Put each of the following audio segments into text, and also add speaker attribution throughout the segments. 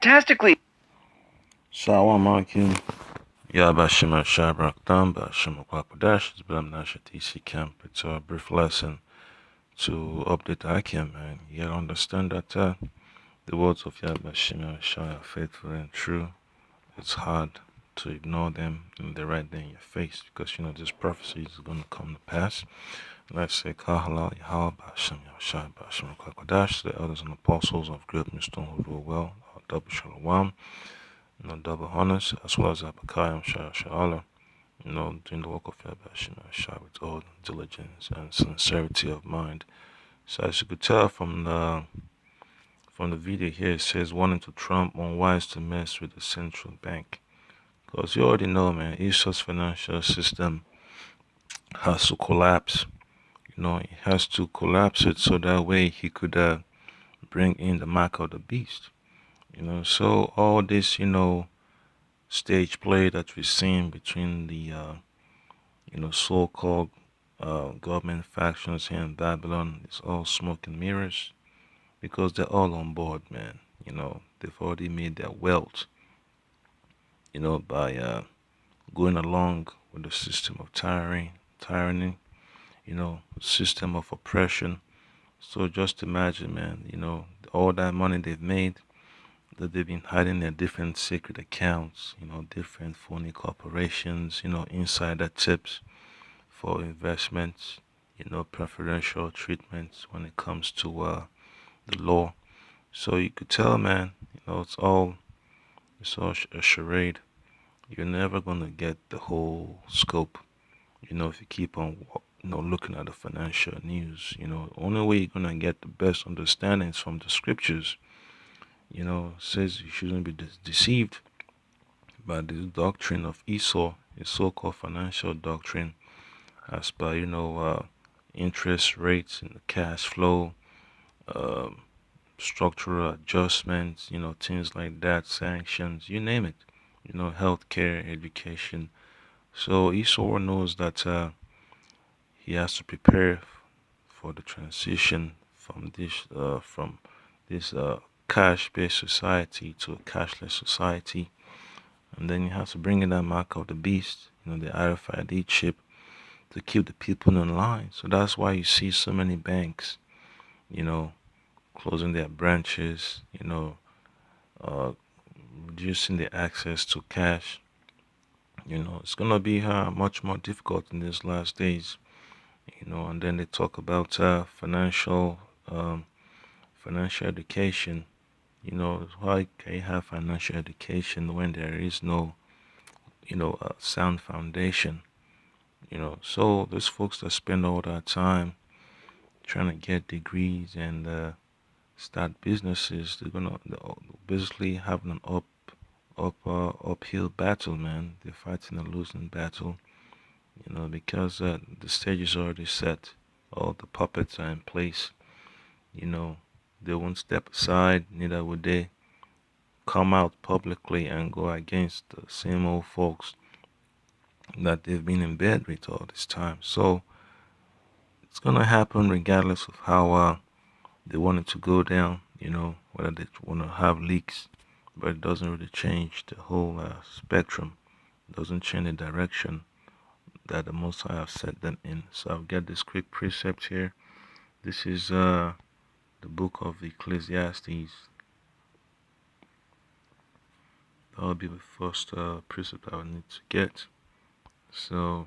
Speaker 1: fantastically.
Speaker 2: Shalom Akim. Yabashima Shabrak Damba Shima Kwakwadash is Blam Nasha TC Camp. It's a brief lesson to update Akim, and you understand that the words of Yabashima Shah are faithful and true. It's hard to ignore them and they right there in your face because this prophecy is going to come to pass. Let's say Kahala Yahal Bashim Yashai Bashim Kwakwadash, the elders and apostles of Great Millstone who do well, double shalom. Double honors, as well as Abakayim Sha'ala, doing the work of Yabashim Shah with all diligence and sincerity of mind. So as you could tell from the video here, it says wanting to Trump unwise to mess with the central bank. Because you already know, man, Israel's financial system has to collapse. He has to collapse it so that way he could bring in the mark of the beast. So all this, stage play that we've seen between the so-called government factions here in Babylon is all smoke and mirrors because they're all on board, man. They've already made their wealth, by going along with the system of tyranny, system of oppression. So just imagine, man, all that money they've made that they've been hiding their different secret accounts, different phony corporations, insider tips for investments, preferential treatments when it comes to the law. So you could tell, man, it's all a charade. You're never gonna get the whole scope, if you keep on, looking at the financial news. The only way you're gonna get the best understandings from the scriptures. Says you shouldn't be deceived by the doctrine of Esau, a so-called financial doctrine, as per interest rates and the cash flow, um, structural adjustments, things like that, sanctions, you name it, healthcare, education. So Esau knows that he has to prepare for the transition from this cash-based society to a cashless society, and then you have to bring in that mark of the beast, the RFID chip, to keep the people in line. So that's why you see so many banks, you know, closing their branches, uh, reducing the access to cash. It's gonna be much more difficult in these last days. And then they talk about financial education. Why can you have financial education when there is no, sound foundation? So those folks that spend all that time trying to get degrees and start businesses, they're basically having an uphill battle, man. They're fighting a losing battle, because the stage is already set. All the puppets are in place. You know, they won't step aside, neither would they come out publicly and go against the same old folks that they've been in bed with all this time. So it's gonna happen regardless of how they want it to go down. Whether they want to have leaks, but it doesn't really change the whole spectrum. It doesn't change the direction that the Most High have set them in. So I'll get this quick precept here. This is the book of Ecclesiastes. That'll be the first precept I will need to get. So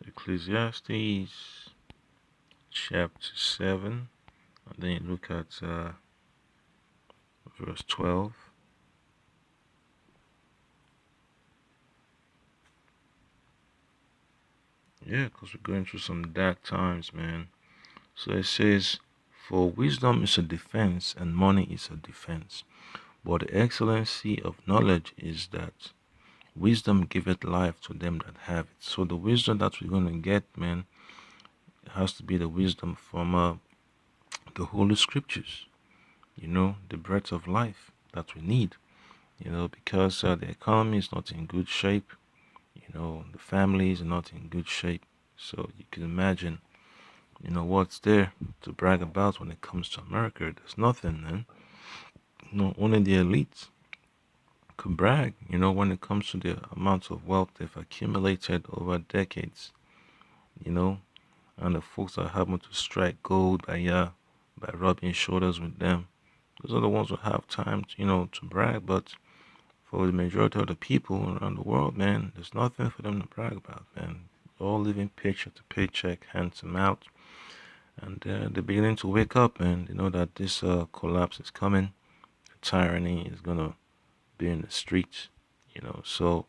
Speaker 2: Ecclesiastes chapter 7, and then you look at verse 12. Yeah, because we're going through some dark times, man. So it says, "For wisdom is a defense, and money is a defense. But the excellency of knowledge is that wisdom giveth life to them that have it." So the wisdom that we're going to get, man, has to be the wisdom from the Holy Scriptures. The breath of life that we need. Because the economy is not in good shape. The family is not in good shape. So you can imagine, what's there to brag about when it comes to America. There's nothing, man. only the elite could brag, when it comes to the amount of wealth they've accumulated over decades, you know, and the folks that happen to strike gold by rubbing shoulders with them. Those are the ones who have time to, to brag. But for the majority of the people around the world, man, there's nothing for them to brag about, man. They're all living paycheck to paycheck, hand to mouth, and they're beginning to wake up, and they know that this collapse is coming. Tyranny is gonna be in the streets, So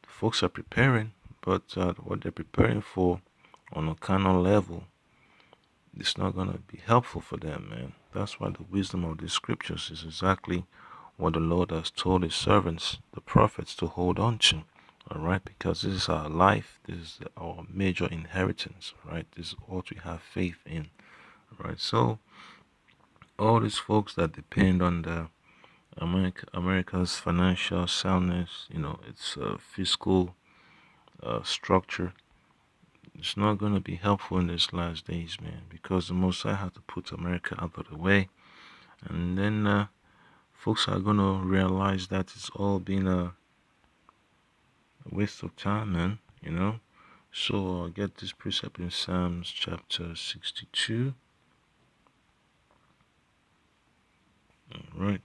Speaker 2: the folks are preparing, but what they're preparing for on a carnal level, it's not gonna be helpful for them, man. That's why the wisdom of the scriptures is exactly what the Lord has told his servants, the prophets, to hold on to. All right, because this is our life, this is our major inheritance, right? This is what we have faith in, right? So all these folks that depend on the America's financial soundness, its fiscal structure, it's not going to be helpful in these last days, man, because the Most High had to put America out of the way, and then folks are going to realize that it's all been a waste of time, man, So I'll get this precept in Psalms chapter 62. All right.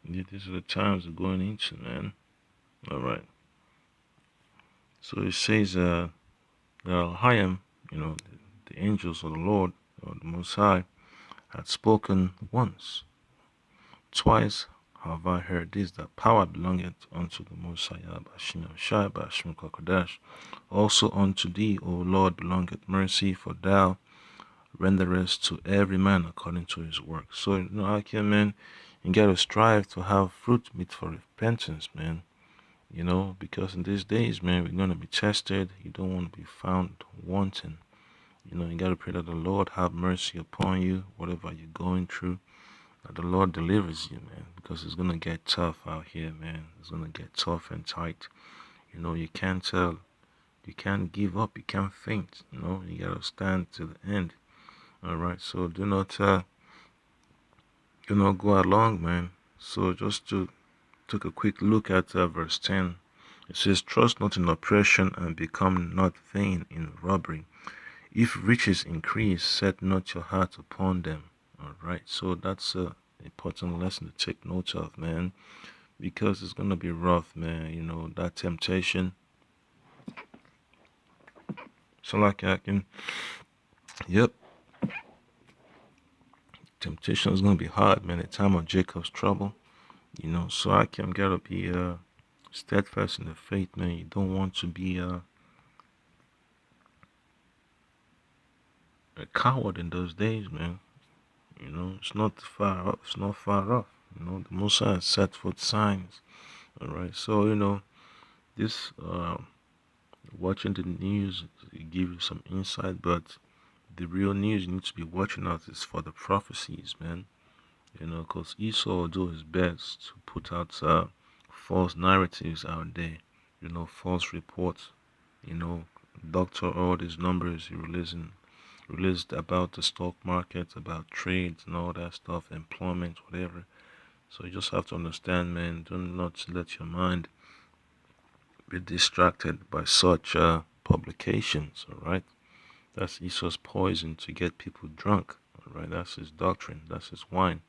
Speaker 2: Yeah, these are the times we're going into, man. All right. So it says, the Hayim, the angels of the Lord, or the Most High, had spoken once. Twice have I heard this, that power belongeth unto the Most High, Bashim Shai, Bashim Kokodash. Also unto thee, O Lord, belongeth mercy, for thou renderest to every man according to his work. So, man, you gotta strive to have fruit meet for repentance, man. Because in these days, man, we're gonna be tested. You don't want to be found wanting. You gotta pray that the Lord have mercy upon you, whatever you're going through, that the Lord delivers you, man, because it's gonna get tough out here, man. It's gonna get tough and tight. You can't tell, you can't give up, you can't faint. You gotta stand to the end. All right, so do not go along, man. So just to take a quick look at verse 10. It says, trust not in oppression, and become not vain in robbery. If riches increase, set not your heart upon them. All right, so that's a important lesson to take note of, man, because it's gonna be rough, man. That temptation. So like yep, temptation is gonna be hard, man. The time of Jacob's trouble, So I can gotta be steadfast in the faith, man. You don't want to be a coward in those days, man. It's not far off. It's not far off. The Most High has set forth signs. All right, so this watching the news give you some insight, but the real news you need to be watching out is for the prophecies, man. Because Esau will do his best to put out false narratives out there. False reports. Doctor all these numbers he released about the stock market, about trades and all that stuff, employment, whatever. So you just have to understand, man, do not let your mind be distracted by such publications, all right? That's Esau's poison to get people drunk, all right? That's his doctrine, that's his wine,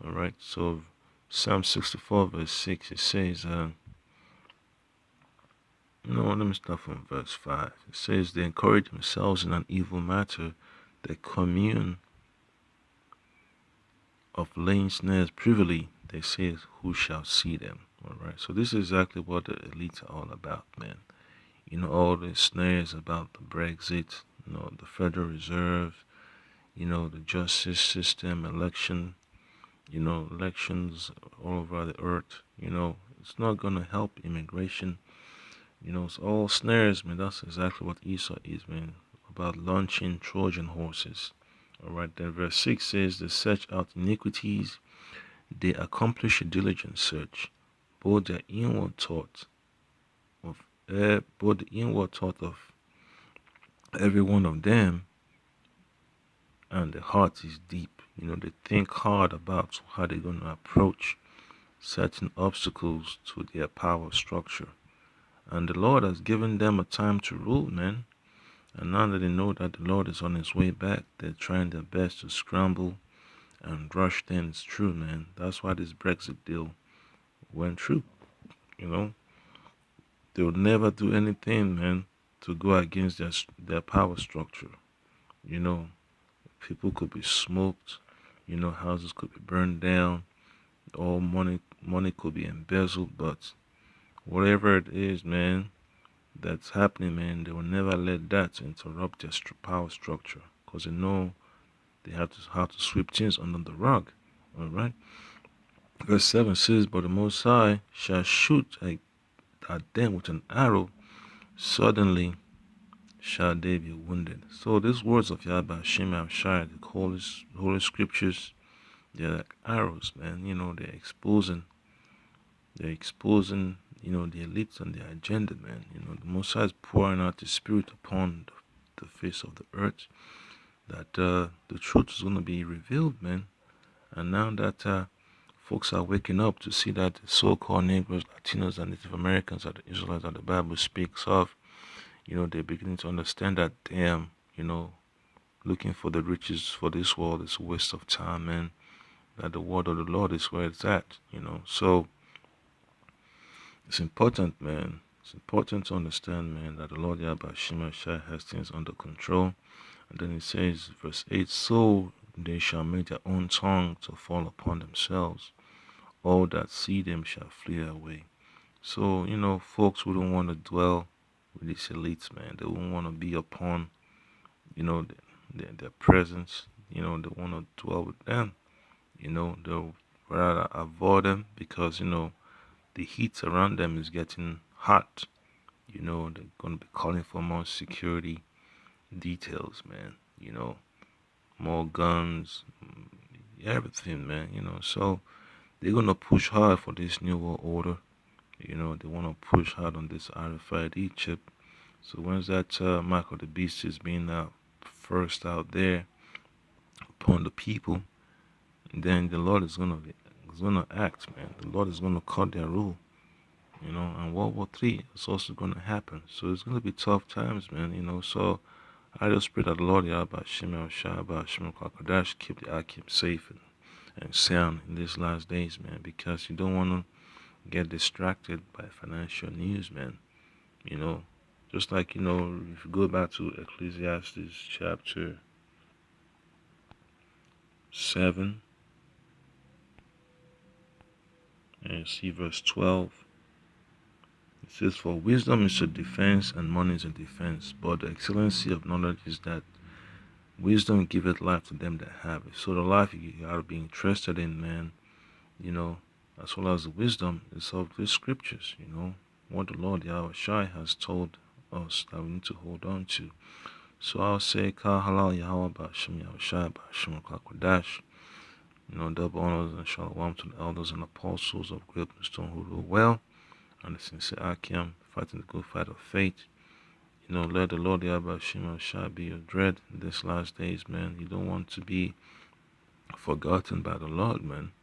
Speaker 2: all right? So Psalm 64 verse 6, it says, let me start from verse 5. It says, they encourage themselves in an evil matter, they commune of laying snares privily, they say, who shall see them? All right, so this is exactly what the elites are all about, man. All the snares about the Brexit, the Federal Reserve, the justice system, elections all over the earth. It's not going to help immigration. It's all snares, man. That's exactly what Esau is, man. About launching Trojan horses. All right, then verse 6 says, they search out iniquities, they accomplish a diligent search, both the inward thought of every one of them, and their heart is deep. They think hard about how they're going to approach certain obstacles to their power structure. And the Lord has given them a time to rule, man. And now that they know that the Lord is on his way back, they're trying their best to scramble and rush things through, man. That's why this Brexit deal went through. You know, they'll never do anything, man, to go against their power structure. You know, people could be smoked. Houses could be burned down. All money could be embezzled. But whatever it is, man, that's happening, man, they will never let that interrupt their power structure, because they know they have to how to sweep things under the rug. All right. Verse 7 says, "But the Most High shall shoot at them with an arrow. Suddenly shall they be wounded." So these words of Yahweh Hashem Shai, the holy scriptures, they're like arrows, man. They're exposing, the elites and their agenda, man. The Most High is pouring out His Spirit upon the face of the earth, that the truth is going to be revealed, man. And now that folks are waking up to see that the so-called Negroes, Latinos, and Native Americans are the Israelites that the Bible speaks of, they're beginning to understand that, damn, looking for the riches for this world is a waste of time, man. That the word of the Lord is where it's at. So it's important, man. It's important to understand, man, that the Lord Yahweh Shema Shai has things under control. And then it says, verse 8, "So they shall make their own tongue to fall upon themselves. All that see them shall flee away." So, folks who don't want to dwell with these elites, man. They won't want to be upon, their presence. They want to dwell with them. They'll rather avoid them because, the heat around them is getting hot. They're going to be calling for more security details, man. More guns, everything, man. So they're going to push hard for this new world order. They want to push hard on this RFID chip. So once that mark of the beast is being first out there upon the people, then the Lord is gonna act, man. The Lord is gonna cut their rule. And World War III is also gonna happen. So it's gonna be tough times, man. So I just pray that the Lord Yahweh Shemel Shabbat Shemel Kwakadash keep the Akim safe and sound in these last days, man, because you don't want to get distracted by financial news, man. Just like, if you go back to Ecclesiastes chapter 7 and see verse 12, it says, "For wisdom is a defense and money is a defense, but the excellency of knowledge is that wisdom giveth life to them that have it." So the life you gotta be interested in, man, as well as the wisdom is of the scriptures, what the Lord Yahweh Shai has told us that we need to hold on to. So I'll say, Ka Halal Yahweh Ba'ashem Yahweh Shai Ba'ashem Kwakadash. Double honors and shalom to the elders and apostles of Great Stone who rule well, and the sincere Akim, fighting the good fight of faith. Let the Lord Yahweh Shema Shai be your dread in these last days, man. You don't want to be forgotten by the Lord, man.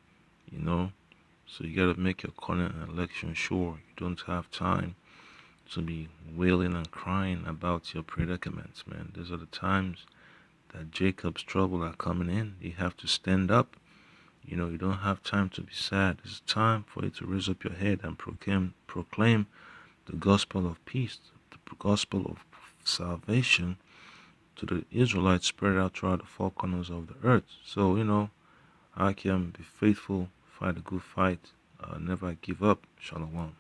Speaker 2: So you gotta make your calling and election sure. You don't have time to be wailing and crying about your predicaments, man. These are the times that Jacob's trouble are coming in. You have to stand up. You don't have time to be sad. It's time for you to raise up your head and proclaim the gospel of peace, the gospel of salvation to the Israelites spread out throughout the four corners of the earth. So, I can be faithful, fight a good fight, never give up. Shalom.